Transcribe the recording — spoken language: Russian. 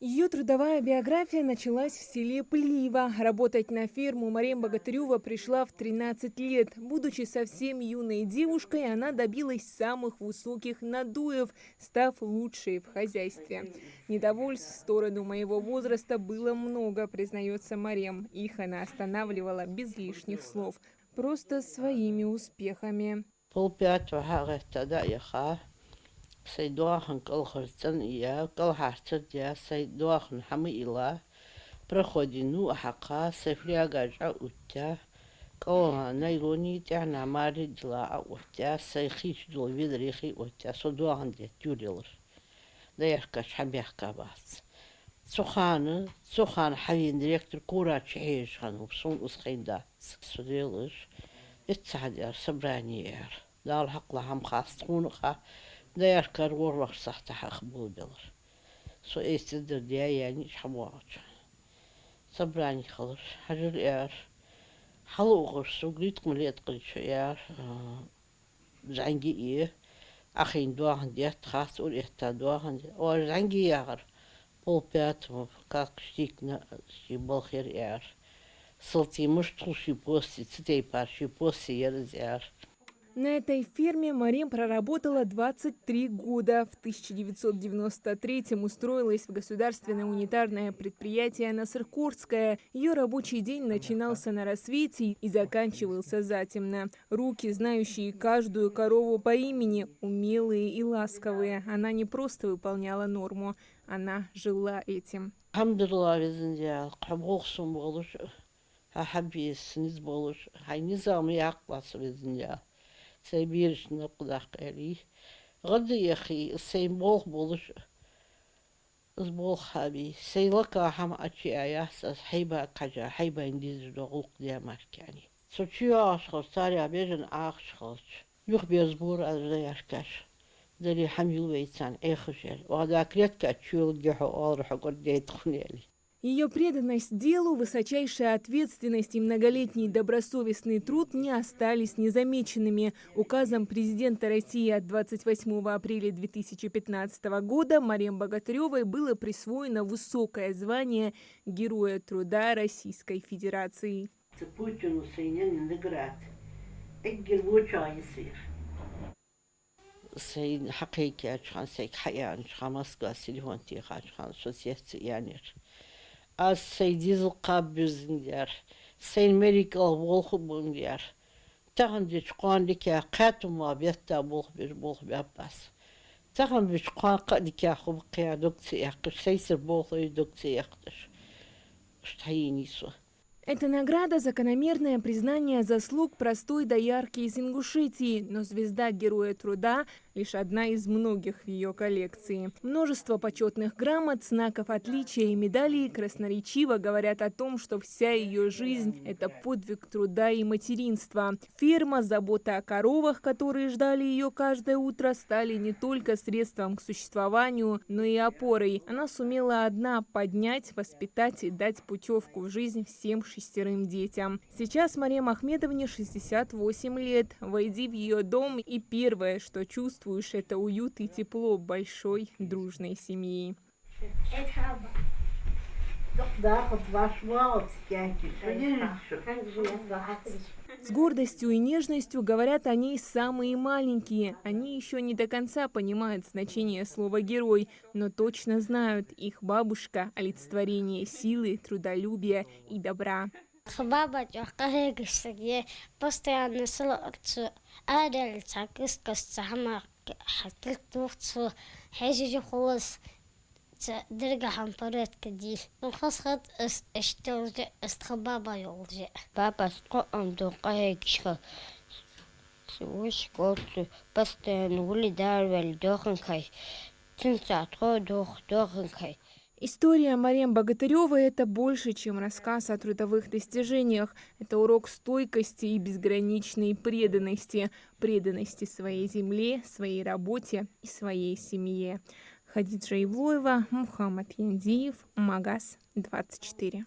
Ее трудовая биография началась в селе Плиево. Работать на ферму Мария Богатырева пришла в 13 лет. Будучи совсем юной девушкой, она добилась самых высоких надуев, став лучшей в хозяйстве. Недовольств в сторону моего возраста было много, признается Марем. Их она останавливала без лишних слов, просто своими успехами. Сайдуахан калхарцан ия, калхарцад я, сайдуахан хамы ила, проходину ахака, сайфлягажа уття, калха найгони тяна мари дила уття, сайхич дул видрихи уття, содуахан де тюрилр, да яшкаш хабяхка бац. Цуханы хавин директор курач хейшхан, упсун усхайн дац, судилыш, итсадяр, собранияр, дал хаклахам хастхунха, да я скажу, что сахтах булбелр. Со есть дердя я не шамуач. Собрание халуш, хажир яр. Халугуш, суглит млет клич яр. Занги и ахин дуахан дят хас ур ихта дуахан. О занги яр. Полпят, как штикна шибалхир яр. Салти мушту шипости, цитей пар шипости яр. На этой ферме Марем проработала 23 года. В 1993-м устроилась в государственное унитарное предприятие «Насыркорское». Ее рабочий день начинался на рассвете и заканчивался затемно. Руки, знающие каждую корову по имени, умелые и ласковые. Она не просто выполняла норму, она жила этим. Сибириш нақдақ әли. Ғады яхи сен болш сбол хаби. Сейлака хам ачи аясас хайба кажа хайба индиз доғуқ диамаркани. Сочи ашхар сари абежен ахшхар. Юх безбур азда яшкаш. Дали хамил вейцан эхшер. Вада клетка чул гехо алрха гордейт хунели. Ее преданность делу, высочайшая ответственность и многолетний добросовестный труд не остались незамеченными. Указом президента России от 28 апреля 2015 года Марем Богатыревой было присвоено высокое звание Героя труда Российской Федерации. Сейн حقيقي عشان سيك حياة عشان مسكوا سيلون تيخ عشان سوسيت يعني as seydiz qabüzündür sen medikal volxubundur tağın diç qandika qatuma betta bol bas tağın diç qandika xub qiyadukti yaqış seysir bolxu dukti yaqış штайнису. Эта награда – закономерное признание заслуг простой доярки из Ингушетии, но звезда Героя труда – лишь одна из многих в ее коллекции. Множество почетных грамот, знаков отличия и медалей красноречиво говорят о том, что вся ее жизнь – это подвиг труда и материнства. Ферма, забота о коровах, которые ждали ее каждое утро, стали не только средством к существованию, но и опорой. Она сумела одна поднять, воспитать и дать путевку в жизнь всем 6 детям. Сейчас Марем Ахмедовне 68 лет. Войди в ее дом, и первое, что чувствуешь, это уют и тепло большой дружной семьи. С гордостью и нежностью говорят о ней самые маленькие. Они еще не до конца понимают значение слова «герой», но точно знают, их бабушка – олицетворение силы, трудолюбия и добра. Постоянно درجة حنطرت كدي نخصت اشتغل استخبابا يولجي بابا سقم دوقه كشخ سويش قلت بس نقولي دار والدوخن كاي تنسى تخو دوخن كاي. История Марем Богатыревой – это больше, чем рассказ о трудовых достижениях. Это урок стойкости и безграничной преданности. Преданности своей земле, своей работе и своей семье. Хадиджа Ивлоева, Мухаммад Яндиев, Магаз 24.